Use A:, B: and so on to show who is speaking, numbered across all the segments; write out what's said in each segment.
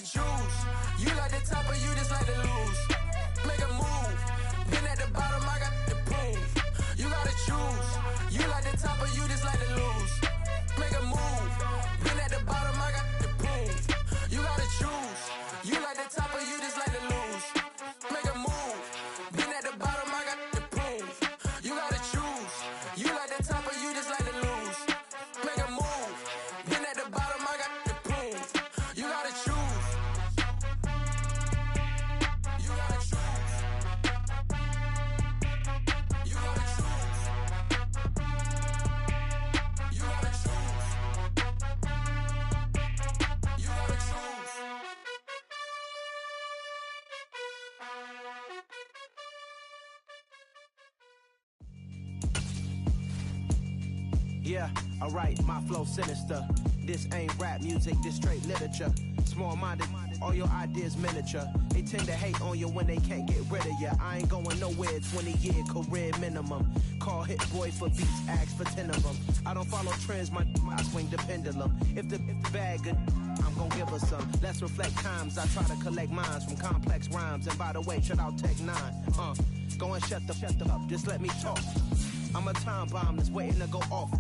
A: gotta choose. You like the top or you just like to lose. Make a move. Been at the bottom, I got the proof. You gotta choose. You like the top or you just like to lose. Make a move. Been at the bottom, I got the proof. You gotta choose. You like the top or you just like to lose. Make a move. Been at the bottom, I got the proof. You gotta choose. You like the top or you just like to lose. Make a move. Been at the bottom, I got the proof. You gotta choose. You gotta choose. You gotta choose. You gotta choose. You gotta choose.
B: Yeah, alright, my flow sinister. This ain't rap music, this straight literature. Small-minded, all your ideas miniature. They tend to hate on you when they can't get rid of you. I ain't going nowhere, 20-year career minimum. Call Hit Boy for beats, ask for 10 of them. I don't follow trends, I swing the pendulum. If the bag good, I'm gon' give her some. Let's reflect times, I try to collect minds from complex rhymes. And by the way, shut out Tech 9. Go and shut the up, just let me talk. I'm a time bomb that's waiting to go off.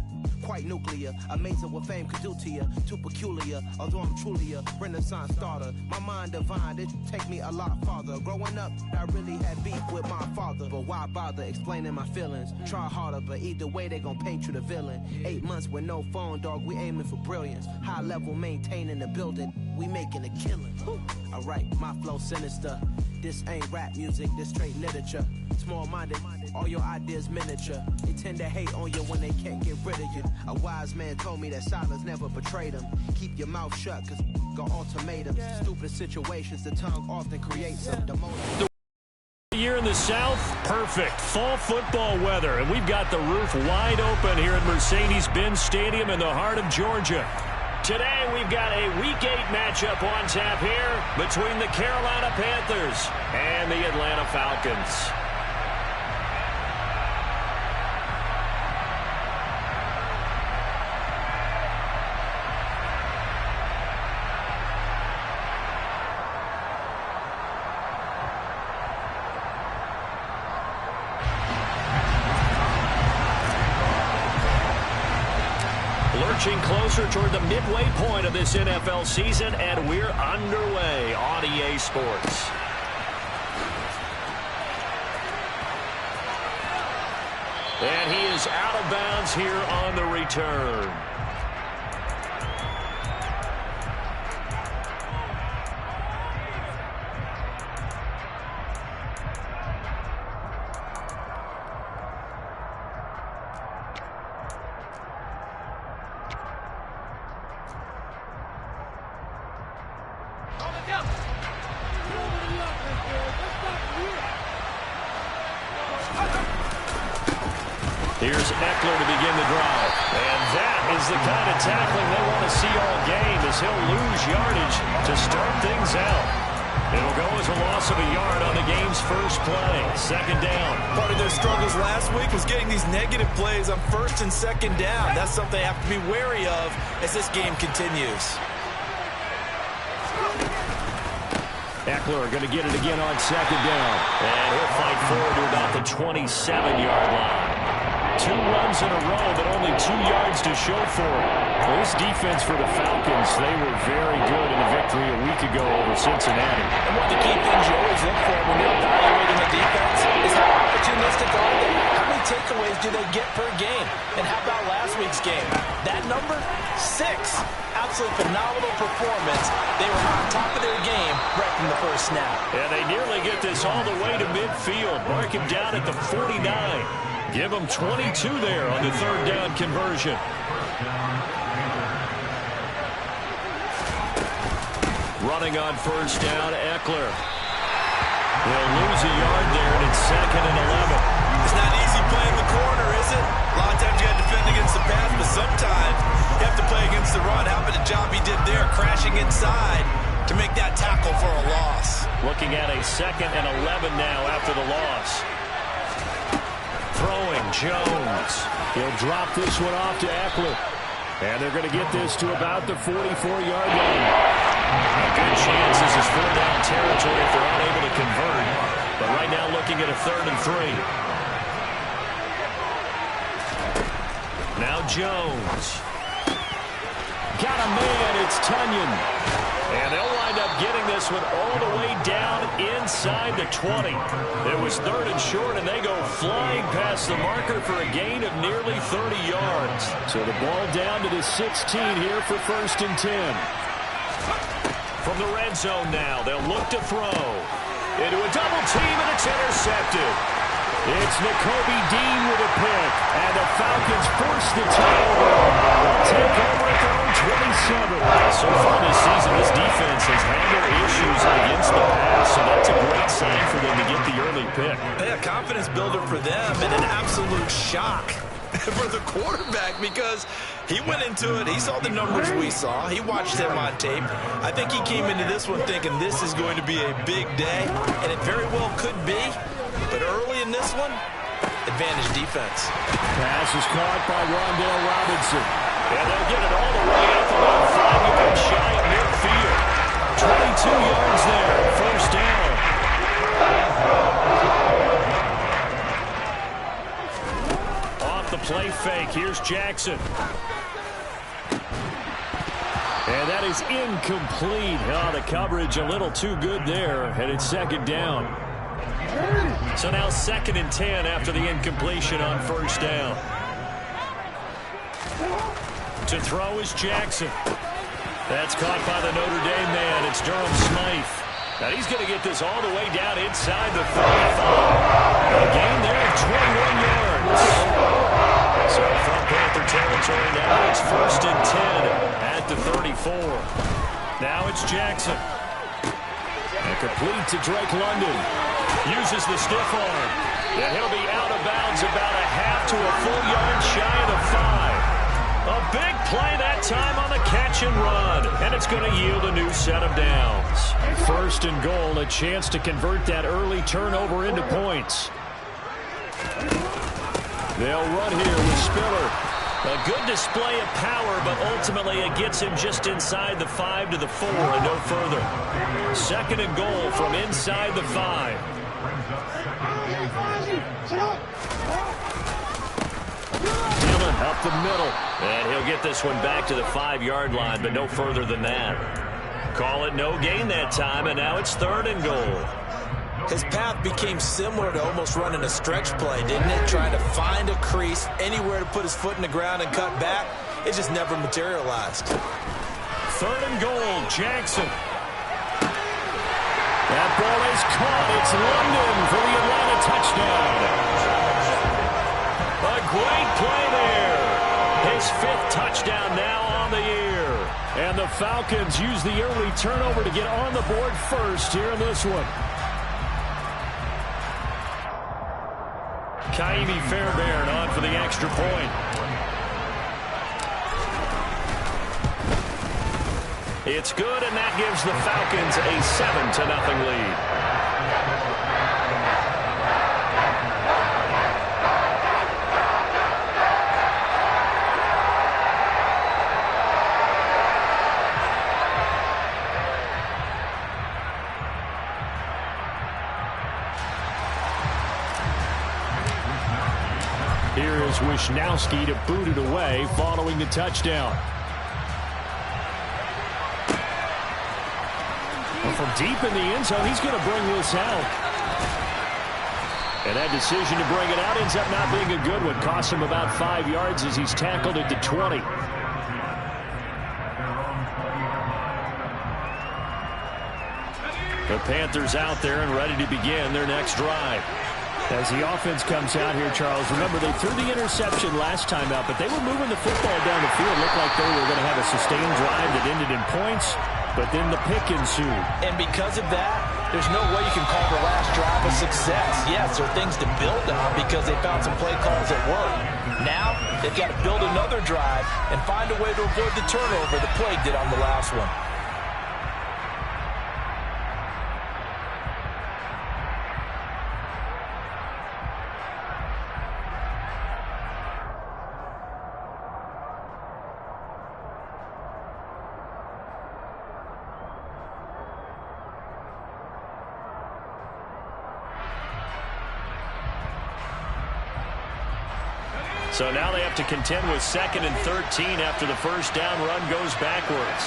B: Quite nuclear, amazing what fame could do to you. Too peculiar, although I'm truly a renaissance starter. My mind divine, it take me a lot farther. Growing up, I really had beef with my father. But why bother explaining my feelings? Try harder, but either way they gon' paint you the villain. 8 months with no phone, dog, we aiming for brilliance. High level maintaining the building, we making a killing. Alright, my flow sinister. This ain't rap music, this straight literature. Small-minded, all your ideas miniature. They tend to hate on you when they can't get rid of you. A wise man told me that silence never betrayed him. Keep your mouth shut, cause got ultimatums. Stupid situations, the tongue often creates them.
C: Here in the South, perfect fall football weather, and we've got the roof wide open here at Mercedes-Benz Stadium in the heart of Georgia. Today, we've got a Week 8 matchup on tap here between the Carolina Panthers and the Atlanta Falcons. Lurching closer toward the midway point of this NFL season, and we're underway on EA Sports. And he is out of bounds here on the return. Here's Eckler to begin the drive. And that is the kind of tackling they want to see all game, as he'll lose yardage to start things out. It'll go as a loss of a yard on the game's first play. Second down.
D: Part of their struggles last week was getting these negative plays on first and second down. That's something they have to be wary of as this game continues.
C: Eckler going to get it again on second down. And he'll fight forward to about the 27-yard line. 2 runs in a row, but only 2 yards to show for it. Well, this defense for the Falcons, they were very good in a victory a week ago over Cincinnati.
D: And one of the key things you always look for when you're evaluating the defense is how opportunistic are they? How many takeaways do they get per game? And how about last week's game? That number, 6. Absolutely phenomenal performance. They were on top of their game right from the first snap.
C: And they nearly get this all the way to midfield. Mark him down at the 49. Give them 22 there on the third down conversion. Running on first down, Eckler. They'll lose a yard there, and it's 2nd and 11.
D: It's not easy playing the corner, is it? A lot of times you got to defend against the pass, but sometimes you have to play against the run. How about the job he did there, crashing inside to make that tackle for a loss.
C: Looking at a 2nd and 11 now after the loss. Throwing, Jones. He'll drop this one off to Eckler. And they're going to get this to about the 44-yard line. A good chance is 4-down territory if they're unable to convert. But right now looking at a 3rd and 3. Now Jones. Got a man. It's Tunyon. And they'll wind up getting this one all the way down inside the 20. It was 3rd and short, and they go flying past the marker for a gain of nearly 30 yards. So the ball down to the 16 here for 1st and 10. From the red zone now, they'll look to throw. Into a double team, and it's intercepted. It's Nakobe Dean with a pick, and the Falcons force the turnover. They'll take over at their own 27. So far this season, this defense has handled issues against the pass, so that's a great sign for them to get the early pick.
D: Yeah, confidence builder for them, and an absolute shock for the quarterback because he went into it. He saw the numbers we saw. He watched them on tape. I think he came into this one thinking this is going to be a big day, and it very well could be. But early in this one, advantage defense.
C: Pass is caught by Rondale Robinson. And they'll get it all the way up about 5 yards shy of midfield. 22 yards there, 1st down. Off the play fake, here's Jackson. And that is incomplete. Oh, the coverage a little too good there, and it's 2nd down. So now 2nd and 10 after the incompletion on 1st down. To throw is Jackson. That's caught by the Notre Dame man. It's Durham Smythe. Now he's going to get this all the way down inside the 35. A gain there of 21 yards. So from Panther territory now it's 1st and 10 at the 34. Now it's Jackson. And complete to Drake London. Uses the stiff arm. And he'll be out of bounds about a half to a full yard shy of the 5. A big play that time on the catch and run. And it's going to yield a new set of downs. 1st and goal, a chance to convert that early turnover into points. They'll run here with Spiller. A good display of power, but ultimately it gets him just inside the 5 to the 4 and no further. 2nd and goal from inside the 5. Dillon up the middle. And he'll get this one back to the 5-yard line, but no further than that. Call it no gain that time, and now it's 3rd and goal.
D: His path became similar to almost running a stretch play, didn't it? Trying to find a crease, anywhere to put his foot in the ground and cut back. It just never materialized.
C: 3rd and goal, Jackson. That ball is caught. It's London for the Atlanta touchdown. A great play there. His 5th touchdown now on the year. And the Falcons use the early turnover to get on the board first here in this one. Kaimi Fairbairn on for the extra point. It's good, and that gives the Falcons a 7-0 lead. Here is Wisnowski to boot it away following the touchdown. From deep in the end zone, he's going to bring this out. And that decision to bring it out ends up not being a good one. Costs him about 5 yards as he's tackled at the 20. The Panthers out there and ready to begin their next drive. As the offense comes out here, Charles, remember they threw the interception last time out, but they were moving the football down the field. Looked like they were going to have a sustained drive that ended in points, but then the pick ensued.
D: And because of that, there's no way you can call the last drive a success. Yes, there are things to build on because they found some play calls that work. Now, they've got to build another drive and find a way to avoid the turnover the Plague did on the last one.
C: So now they have to contend with 2nd and 13 after the first down run goes backwards.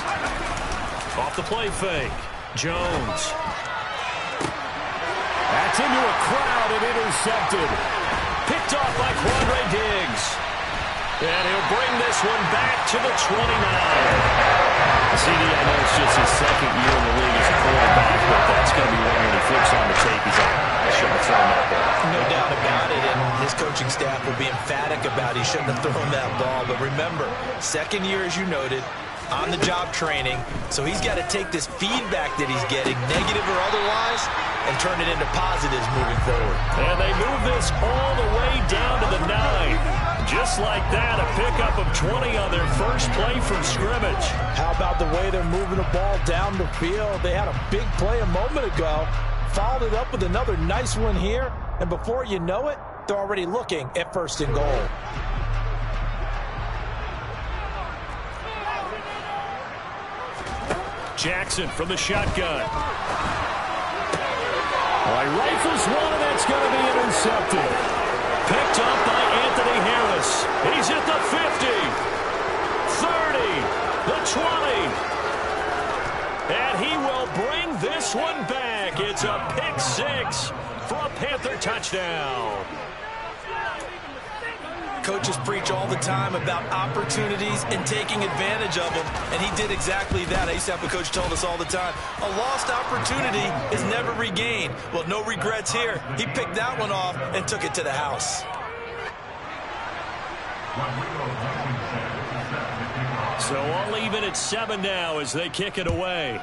C: Off the play fake. Jones. That's into a crowd and intercepted. Picked off by Quandre Diggs. And he'll bring this one back to the 29. CD, I know it's just his 2nd year in the league as a quarterback, but that's going to be one when he flips on the tape. He's like, I shouldn't have thrown that ball.
D: No doubt about it, and his coaching staff will be emphatic about he shouldn't have thrown that ball. But remember, 2nd year, as you noted, on-the-job training, so he's got to take this feedback that he's getting, negative or otherwise, and turn it into positives moving forward.
C: And they move this all the way down to the 9. Just like that, a pickup of 20 on their first play from scrimmage.
D: How about the way they're moving the ball down the field? They had a big play a moment ago, followed it up with another nice one here, and before you know it, they're already looking at 1st and goal.
C: Jackson from the shotgun. Rifles one, and that's going to be intercepted. Picked up by Anthony Harris. He's at the 50, 30, the 20. And he will bring this one back. It's a pick 6 for a Panther touchdown.
D: Coaches preach all the time about opportunities and taking advantage of them, and he did exactly that. I used to have a coach told us all the time, a lost opportunity is never regained. Well, no regrets here. He picked that one off and took it to the house.
C: So all even at 7 now as they kick it away.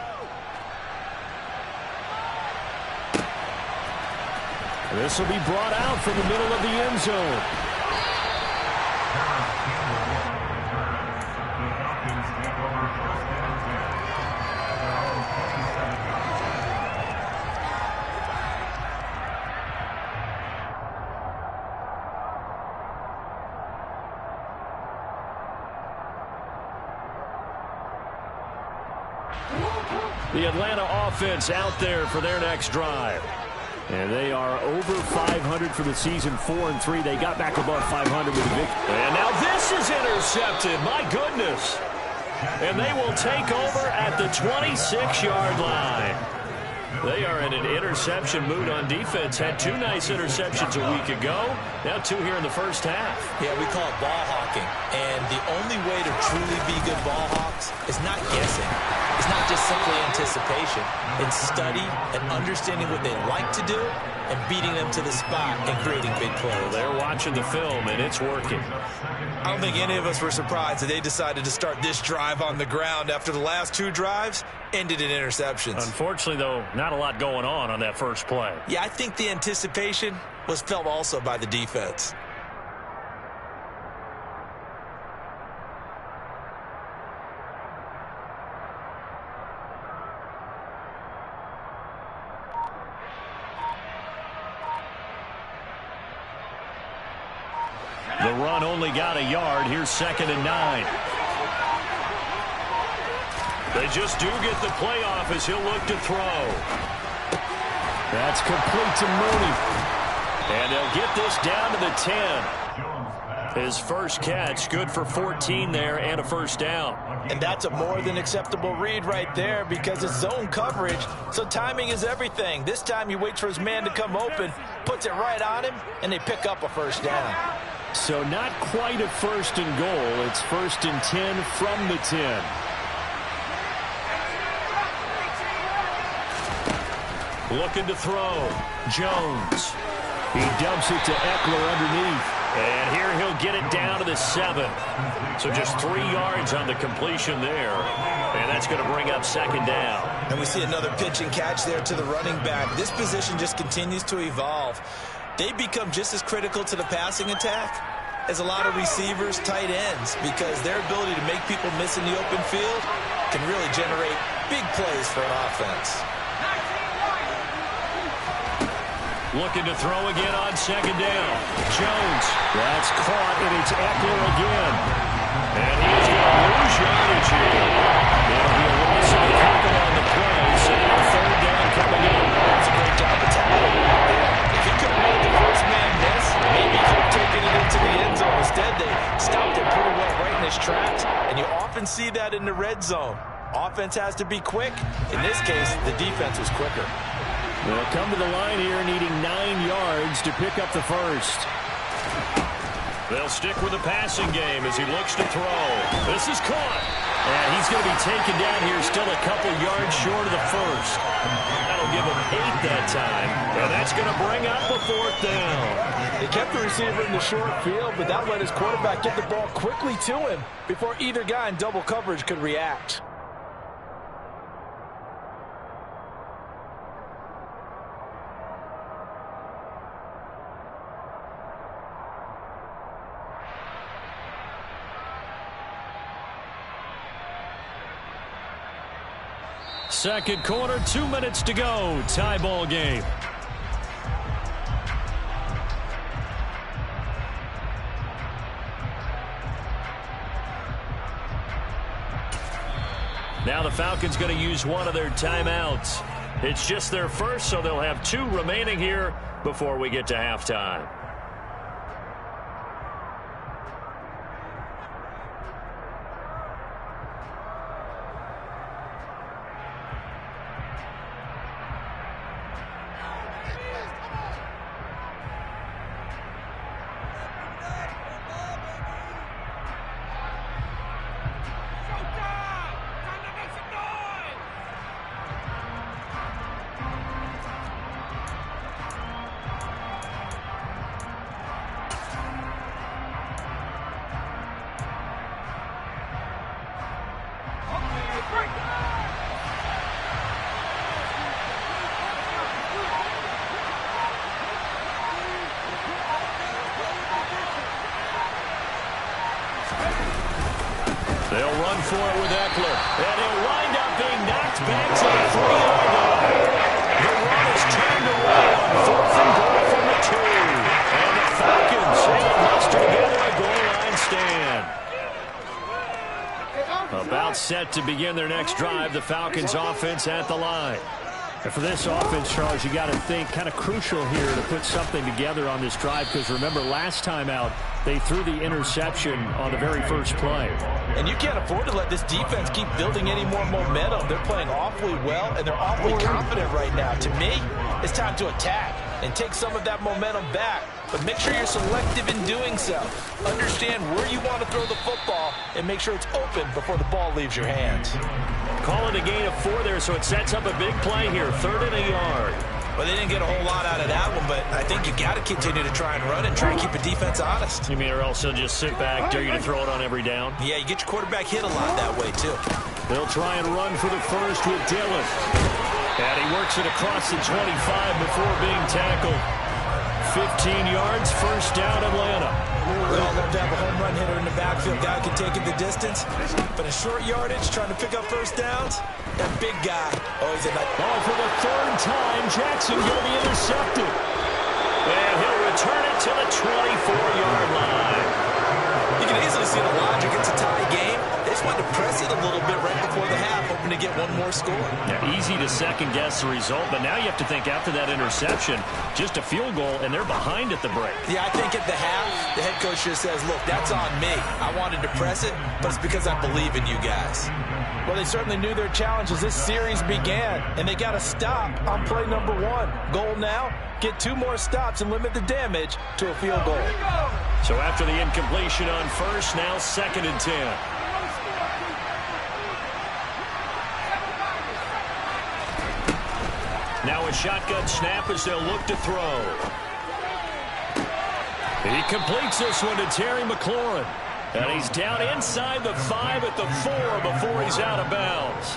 C: This will be brought out from the middle of the end zone. The Atlanta offense out there for their next drive. And they are over 500 for the season, 4-3. They got back above 500 with a victory. And now this is intercepted. My goodness. And they will take over at the 26-yard line. They are in an interception mood on defense. Had 2 nice interceptions a week ago. Now 2 here in the first half.
D: Yeah, we call it ball hawking. And the only way to truly be good ball hawks is not guessing. It's not just simply anticipation. It's study and understanding what they like to do and beating them to the spot and creating big plays.
C: Well, they're watching the film, and it's working.
D: I don't think any of us were surprised that they decided to start this drive on the ground after the last 2 drives ended in interceptions.
C: Unfortunately, though, not a lot going on that first play.
D: Yeah, I think the anticipation was felt also by the defense.
C: The run only got a yard. Here's 2nd and 9. They just do get the playoff as he'll look to throw. That's complete to Mooney. And they'll get this down to the 10. His first catch, good for 14 there and a first down.
D: And that's a more than acceptable read right there because it's zone coverage, so timing is everything. This time he waits for his man to come open, puts it right on him, and they pick up a first down.
C: So not quite a 1st and goal. It's 1st and 10 from the 10. Looking to throw. Jones. He dumps it to Eckler underneath. And here he'll get it down to the 7. So just 3 yards on the completion there. And that's going to bring up 2nd down.
D: And we see another pitch and catch there to the running back. This position just continues to evolve. They become just as critical to the passing attack as a lot of receivers, tight ends, because their ability to make people miss in the open field can really generate big plays for an offense.
C: Looking to throw again on 2nd down. Jones. That's caught, and it's Eckler again. And he's going to lose yardage here. That'll be a loss of the tackle on the play. So now 3rd down coming in.
D: That's a great job of tackling right there. If he could have made the first man miss, maybe he could have taken it into the end zone. Instead, zone. Offense has to be quick. In this case, the defense was quicker.
C: They'll come to the line here needing 9 yards to pick up the first. They'll stick with the passing game as he looks to throw. This is caught. And he's going to be taken down here, still a couple yards short of the first. That'll give him 8 that time. And that's going to bring up a 4th down.
D: They kept the receiver in the short field, but that let his quarterback get the ball quickly to him before either guy in double coverage could react.
C: Second quarter, 2 minutes to go. Tie ball game. Now the Falcons going to use one of their timeouts. It's just their first, so they'll have 2 remaining here before we get to halftime. They'll run for it with Eckler. And he'll wind up being knocked back to the 3-yard line. The run is turned away on 4th and goal from the 2. And the Falcons will muster together a goal line stand. About set to begin their next drive. The Falcons offense at the line.
E: And for this offense, Charles, you got to think kind of crucial here to put something together on this drive, because remember last time out they threw the interception on the very first play.
D: And you can't afford to let this defense keep building any more momentum. They're playing awfully well, and they're awfully confident right now. To me, it's time to attack and take some of that momentum back. But make sure you're selective in doing so. Understand where you want to throw the football and make sure it's open before the ball leaves your hands.
C: Call it a gain of 4 there, so it sets up a big play here. 3rd and a yard.
D: Well, they didn't get a whole lot out of that one, but I think you got to continue to try and run and try and keep the defense honest.
C: You mean or else they'll just sit back, dare you to throw it on every down?
D: Yeah, you get your quarterback hit a lot that way, too.
C: They'll try and run for the first with Dillon. And he works it across the 25 before being tackled. 15 yards, first down Atlanta.
D: We all love to have a home run hitter in the backfield. Guy can take it the distance. But in short yardage, trying to pick up first downs, that big guy always a nice.
C: Oh, for the 3rd time, Jackson going to be intercepted. And he'll return it to the 24-yard line.
D: You can easily see the logic. It's a tie game. They just wanted to press it a little bit right before the half, hoping to get one more score.
C: Yeah, easy to second-guess the result, but now you have to think after that interception, just a field goal, and they're behind at the break.
D: Yeah, I think at the half, the head coach just says, look, that's on me. I wanted to press it, but it's because I believe in you guys. Well, they certainly knew their challenge as this series began, and they got to stop on play number 1. Goal now, get 2 more stops and limit the damage to a field goal.
C: So after the incompletion on first, now 2nd and 10. Now a shotgun snap as they'll look to throw. He completes this one to Terry McLaurin. And he's down inside the 5 at the 4 before he's out of bounds.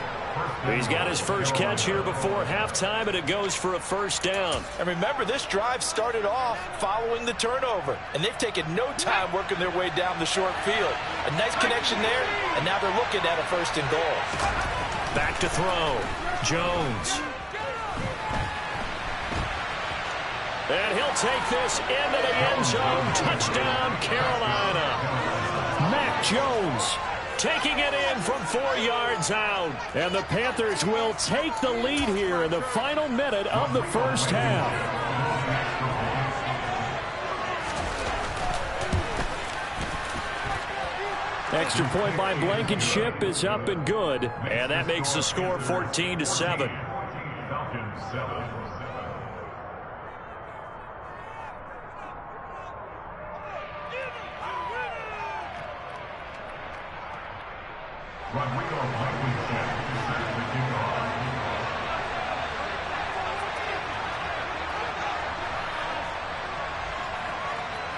C: He's got his first catch here before halftime, and it goes for a first down.
D: And remember, this drive started off following the turnover, and they've taken no time working their way down the short field. A nice connection there, and now they're looking at a 1st and goal.
C: Back to throw. Jones. And he'll take this into the end zone. Touchdown, Carolina. Mac Jones taking it in from 4 yards out. And the Panthers will take the lead here in the final minute of the first half. Extra point by Blankenship is up and good. And that makes the score 14-7.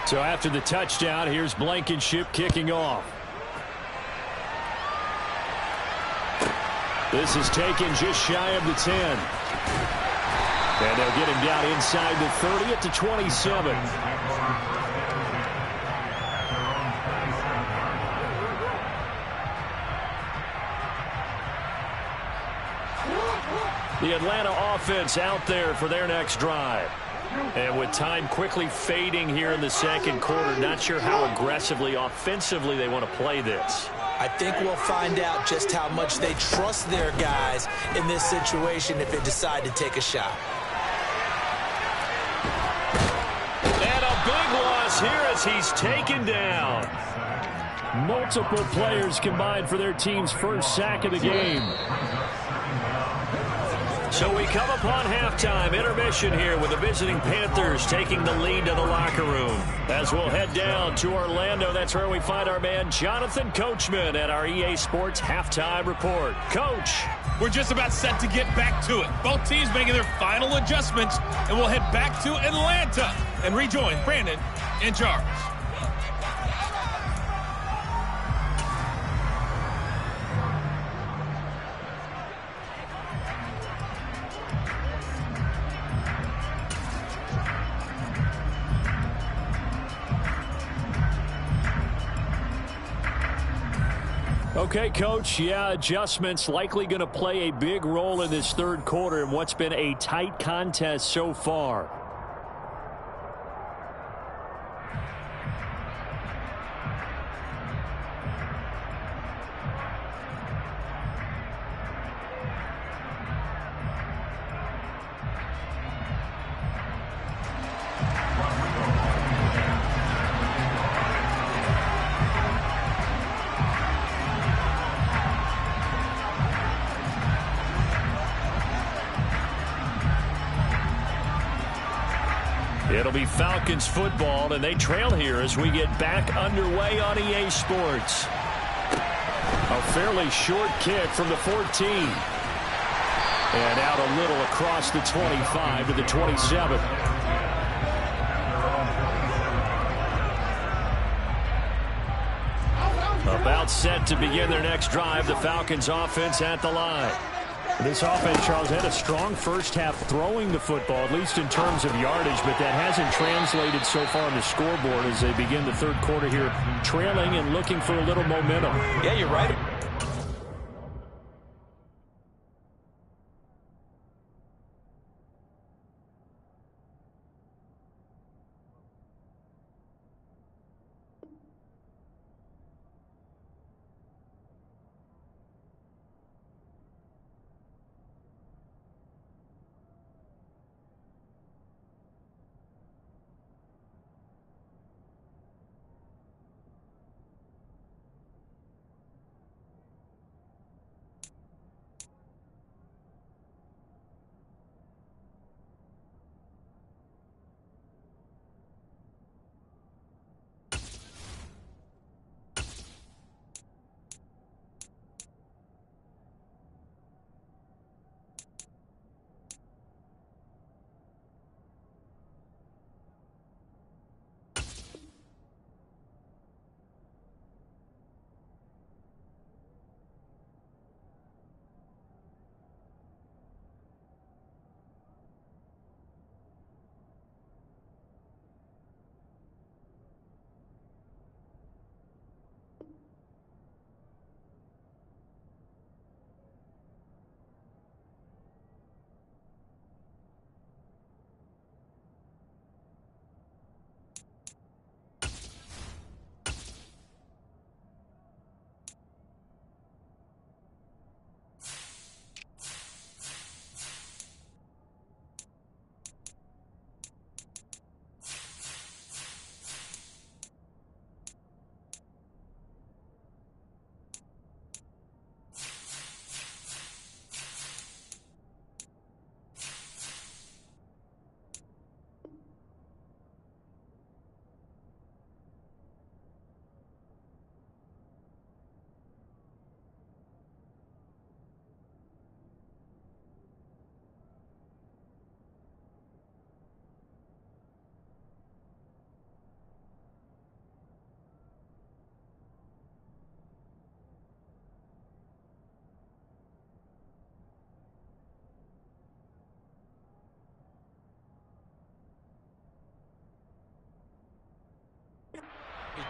C: So after the touchdown, here's Blankenship kicking off. This is taken just shy of the 10. And they'll get him down inside the 30 at the 27. The Atlanta offense out there for their next drive. And with time quickly fading here in the second quarter, not sure how aggressively, offensively they want to play this.
D: I think we'll find out just how much they trust their guys in this situation if they decide to take a shot.
C: And a big loss here as he's taken down.
E: Multiple players combined for their team's first sack of the game.
C: So we come upon halftime intermission here with the visiting Panthers taking the lead to the locker room. As we'll head down to Orlando, that's where we find our man Jonathan Coachman at our EA Sports Halftime Report. Coach.
F: We're just about set to get back to it. Both teams making their final adjustments, and we'll head back to Atlanta and rejoin Brandon and Charles.
E: Okay, Coach, yeah, adjustments likely going to play a big role in this third quarter in what's been a tight contest so far.
C: It'll be Falcons football, and they trail here as we get back underway on EA Sports.
E: A fairly short kick from the 14. And out a little across the 25 to the 27.
C: About set to begin their next drive, the Falcons offense at the line.
E: This offense, Charles, had a strong first half throwing the football, at least in terms of yardage, but that hasn't translated so far on the scoreboard as they begin the third quarter here, trailing and looking for a little momentum.
D: Yeah, you're right.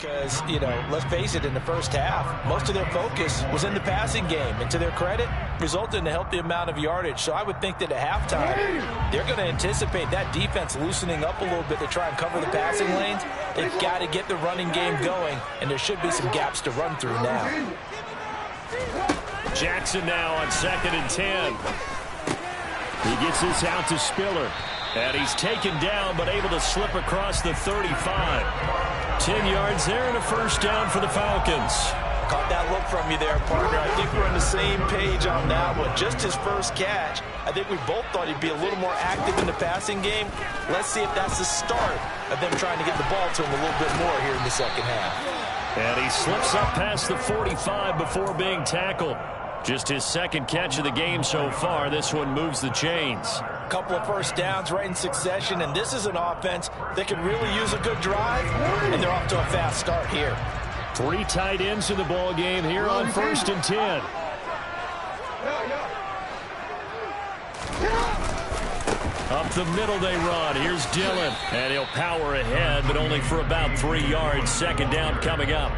D: Because, you know, let's face it, in the first half, most of their focus was in the passing game. And to their credit, resulted in a healthy amount of yardage. So I would think that at halftime, they're going to anticipate that defense loosening up a little bit to try and cover the passing lanes. They've got to get the running game going, and there should be some gaps to run through now.
C: Jackson now on 2nd and 10. He gets this out to Spiller. And he's taken down, but able to slip across the 35. 10 yards there and a first down for the Falcons.
D: Caught that look from you there, partner. I think we're on the same page on that one. Just his first catch. I think we both thought he'd be a little more active in the passing game. Let's see if that's the start of them trying to get the ball to him a little bit more here in the second half.
C: And he slips up past the 45 before being tackled. Just his second catch of the game so far. This one moves the chains.
D: A couple of first downs right in succession, and this is an offense that could really use a good drive, and they're off to a fast start here.
C: 3 tight ends in the ball game here on 1st and 10. Up the middle they run. Here's Dillon, and he'll power ahead, but only for about 3 yards. Second down coming up.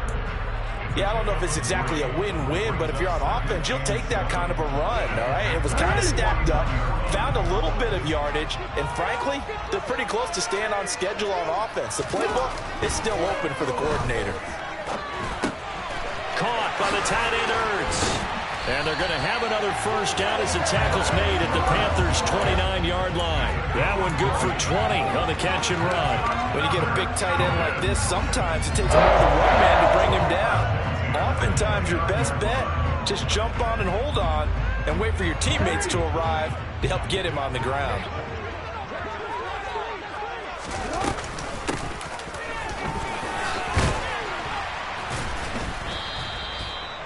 D: Yeah, I don't know if it's exactly a win-win, but if you're on offense, you'll take that kind of a run, all right? It was kind of stacked up, found a little bit of yardage, and frankly, they're pretty close to staying on schedule on offense. The playbook is still open for the coordinator.
C: Caught by the tight end Ertz. And they're going to have another first down as the tackle's made at the Panthers' 29-yard line. That one good for 20 on the catch and run.
D: When you get a big tight end like this, sometimes it takes more than one man to bring him down. Oftentimes, your best bet, just jump on and hold on and wait for your teammates to arrive to help get him on the ground.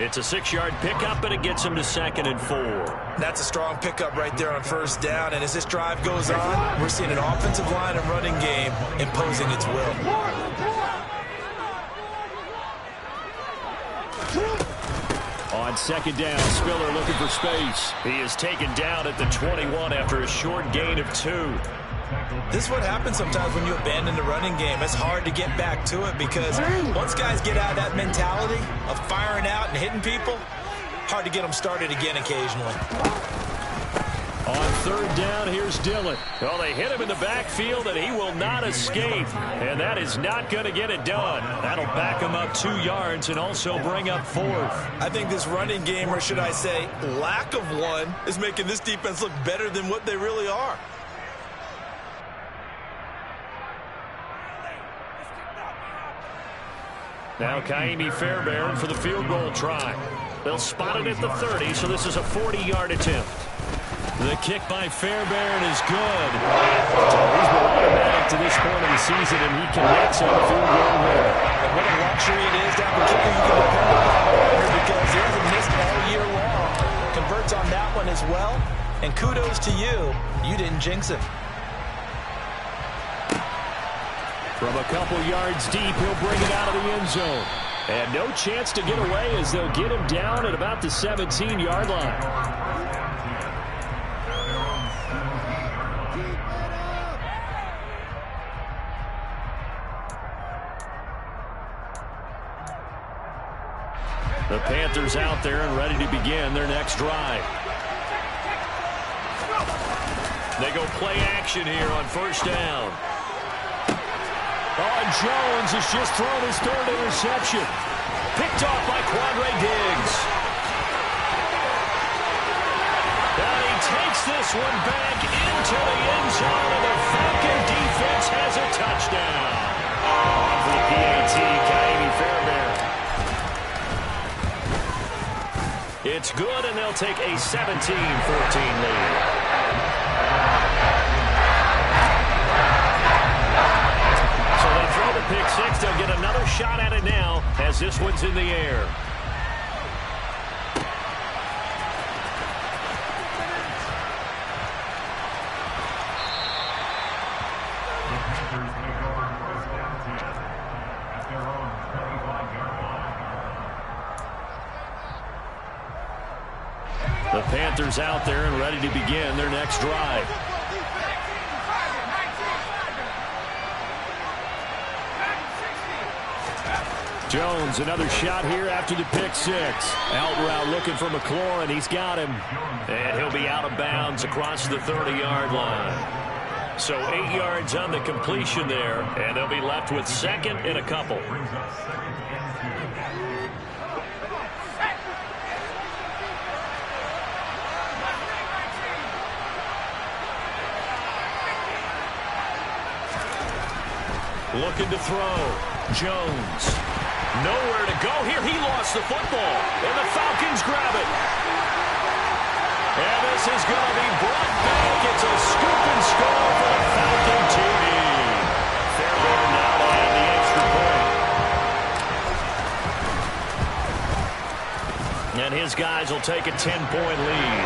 C: It's a 6-yard pickup, and it gets him to 2nd and 4.
D: That's a strong pickup right there on first down, and as this drive goes on, we're seeing an offensive line and running game imposing its will.
C: On 2nd down, Spiller looking for space. He is taken down at the 21 after a short gain of 2.
D: This is what happens sometimes when you abandon the running game. It's hard to get back to it because once guys get out of that mentality of firing out and hitting people, hard to get them started again occasionally.
C: On 3rd down, here's Dillon. Well, they hit him in the backfield, and he will not escape. And that is not going to get it done. That'll back him up 2 yards and also bring up 4th.
D: I think this running game, or should I say lack of one, is making this defense look better than what they really are.
C: Now Kaimi Fairbairn for the field goal try. They'll spot it at the 30, so this is a 40-yard attempt. The kick by Fairbairn is good. It's always been automatic to this point of the season, and he connects on the field goal there.
D: And what a luxury it is to have a kicker you can depend upon because he hasn't missed all year long. Converts on that one as well, and kudos to you. You didn't jinx it.
C: From a couple yards deep, he'll bring it out of the end zone. And no chance to get away as they'll get him down at about the 17-yard line. The Panthers out there and ready to begin their next drive. They go play action here on first down. Oh, Jones has just thrown his 3rd interception. Picked off by Quandre Diggs. And he takes this one back into the end zone, and the Falcon defense has a touchdown. On for the PAT, Kaimi Fairbairn. It's good, and they'll take a 17-14 lead. Pick 6, they'll get another shot at it now as this one's in the air. The Panthers out there and ready to begin their next drive. Jones, another shot here after the pick six. Out route looking for McLaurin. He's got him. And he'll be out of bounds across the 30-yard line. So 8 yards on the completion there, and they'll be left with second and a couple. Looking to throw. Jones. Nowhere to go here. He lost the football. And the Falcons grab it. And this is going to be brought back. It's a scoop and score for the Falcon team. Fairbairn now to add the extra point. And his guys will take a 10-point lead.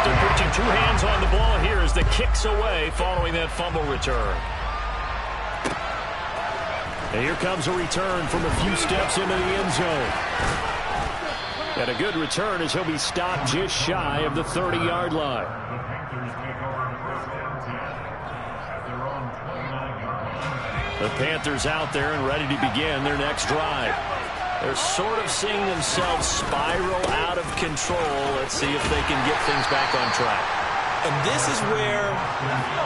C: They're putting two hands on the ball here as the kick's away following that fumble return. And here comes a return from a few steps into the end zone. And a good return as he'll be stopped just shy of the 30-yard line. The Panthers out there and ready to begin their next drive. They're sort of seeing themselves spiral out of control. Let's see if they can get things back on track.
D: And this is where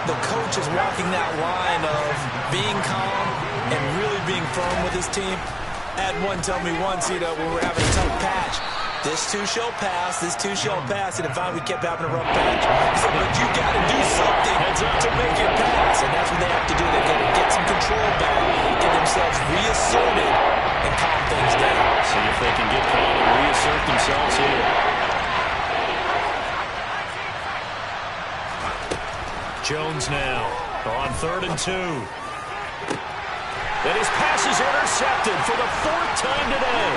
D: the coach is walking that line of being calm and really being firm with his team. Had one tell me once, when we're having a tough patch, this too shall pass, this too shall pass, and finally we kept having a rough patch. He said, but you got to do something to make it pass, and that's what they have to do. They've got to get some control back, get themselves reasserted, and calm things down.
C: See if they can get calm and reassert themselves here. Jones now on 3rd and 2. And his pass is intercepted for the 4th time today.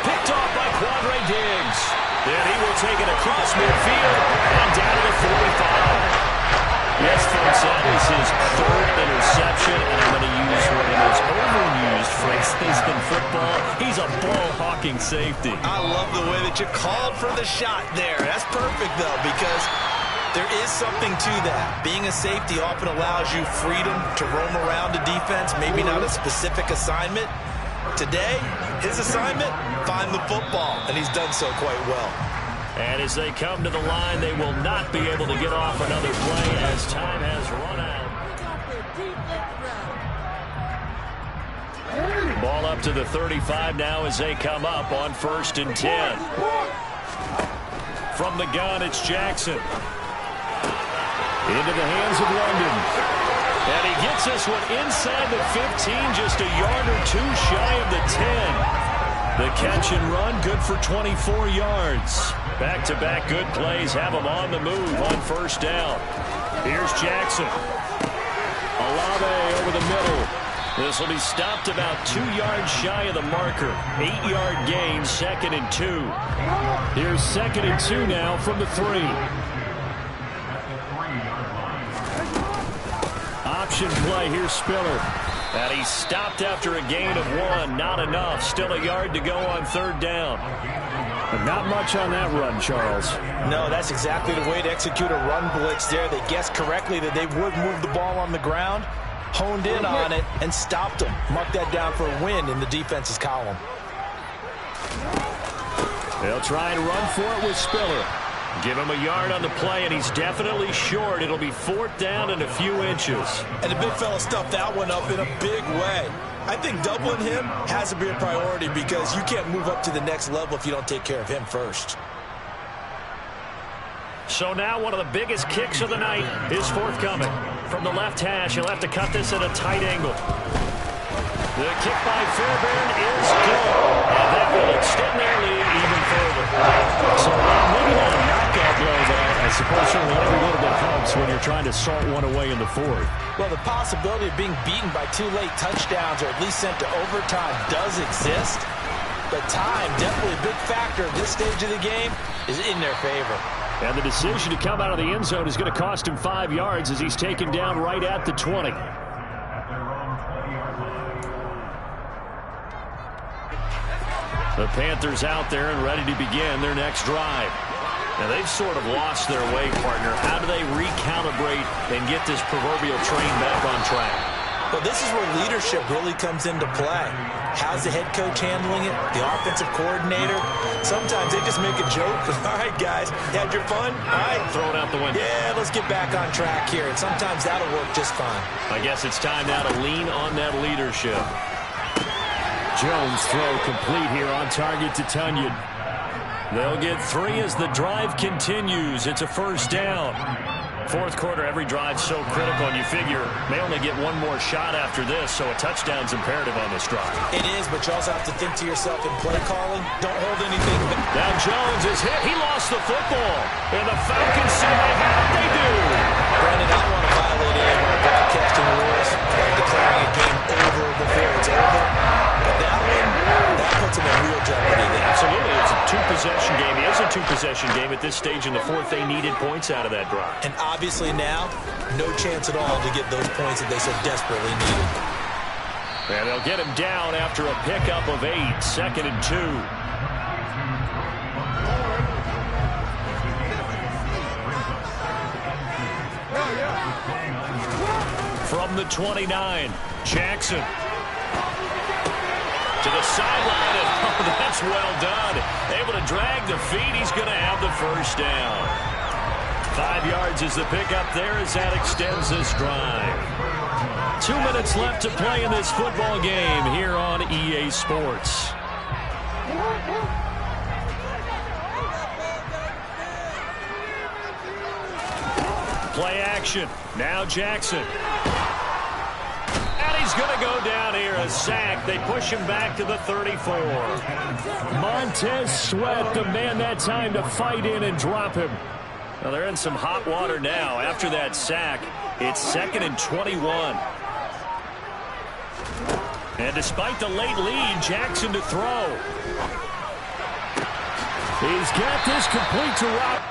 C: Picked off by Quandre Diggs. Then he will take it across midfield and down to the 45. Yes, folks, that is his 3rd interception, and I'm going to use one of those overused phrases in football. He's a ball-hawking safety.
D: I love the way that you called for the shot there. That's perfect, though, because there is something to that. Being a safety often allows you freedom to roam around the defense, maybe not a specific assignment. Today, his assignment, find the football, and he's done so quite well.
C: And as they come to the line, they will not be able to get off another play as time has run out. Ball up to the 35 now as they come up on 1st and 10. From the gun, it's Jackson. Into the hands of London. And he gets this one inside the 15, just a yard or two shy of the 10. The catch and run, good for 24 yards. Back-to-back good plays have him on the move on 1st down. Here's Jackson. Olave over the middle. This will be stopped about 2 yards shy of the marker. 8-yard gain, 2nd and 2. Here's 2nd and 2 now from the 3. Option play, here's Spiller. And he's stopped after a gain of 1. Not enough. Still a yard to go on 3rd down. But not much on that run, Charles.
D: No, that's exactly the way to execute a run blitz there. They guessed correctly that they would move the ball on the ground, honed in on it, and stopped them. Mark that down for a win in the defense's column.
C: They'll try and run for it with Spiller. Give him a yard on the play, and he's definitely short. It'll be 4th down and a few inches.
D: And the big fella stuffed that one up in a big way. I think doubling him has to be a priority because you can't move up to the next level if you don't take care of him first.
C: So now one of the biggest kicks of the night is forthcoming. From the left hash, he'll have to cut this at a tight angle. The kick by Fairbairn is good. And that will extend their lead even further. So maybe not a knockout blow, but I suppose certainly every little bit helps when you're trying to salt one away in the 4th.
D: Well, the possibility of being beaten by 2 late touchdowns or at least sent to overtime does exist. But time, definitely a big factor at this stage of the game, is in their favor.
C: And the decision to come out of the end zone is going to cost him 5 yards as he's taken down right at the 20. The Panthers out there and ready to begin their next drive. Now, they've sort of lost their way, partner. How do they recalibrate and get this proverbial train back on track?
D: Well, this is where leadership really comes into play. How's the head coach handling it? The offensive coordinator? Sometimes they just make a joke. All right, guys, you had your fun? All right.
C: Throw it out the window.
D: Yeah, let's get back on track here. And sometimes that'll work just fine.
C: I guess it's time now to lean on that leadership.
E: Jones throw complete here on target to Tunyon.
C: They'll get 3 as the drive continues. It's a first down. Fourth quarter, every drive so critical, and you figure may only get one more shot after this, so a touchdown's imperative on this drive.
D: It is, but you also have to think to yourself in play calling, don't hold anything back.
C: Now Jones is hit. He lost the football. And the Falcons say they do.
D: Brandon, I don't want to violate any of our broadcasting rules by declaring a game over before it's over. But that one, that puts him in real jeopardy there.
C: Absolutely. It's a two-possession game. It is a two-possession game at this stage in the fourth. They needed points out of that drive.
D: And obviously now, no chance at all to get those points that they so desperately needed.
C: And they'll get him down after a pickup of 8, 2nd and 2. From the 29, Jackson. To the sideline, and oh, that's well done. Able to drag the feet. He's going to have the first down. 5 yards is the pickup there as that extends this drive. 2 minutes left to play in this football game here on EA Sports. Play action. Now Jackson. And he's going to go down here, a sack. They push him back to the 34.
E: Montez Sweat, the man that time to fight in and drop him.
C: Well, they're in some hot water now. After that sack, it's 2nd and 21. And despite the late lead, Jackson to throw.
E: He's got this complete to Rob.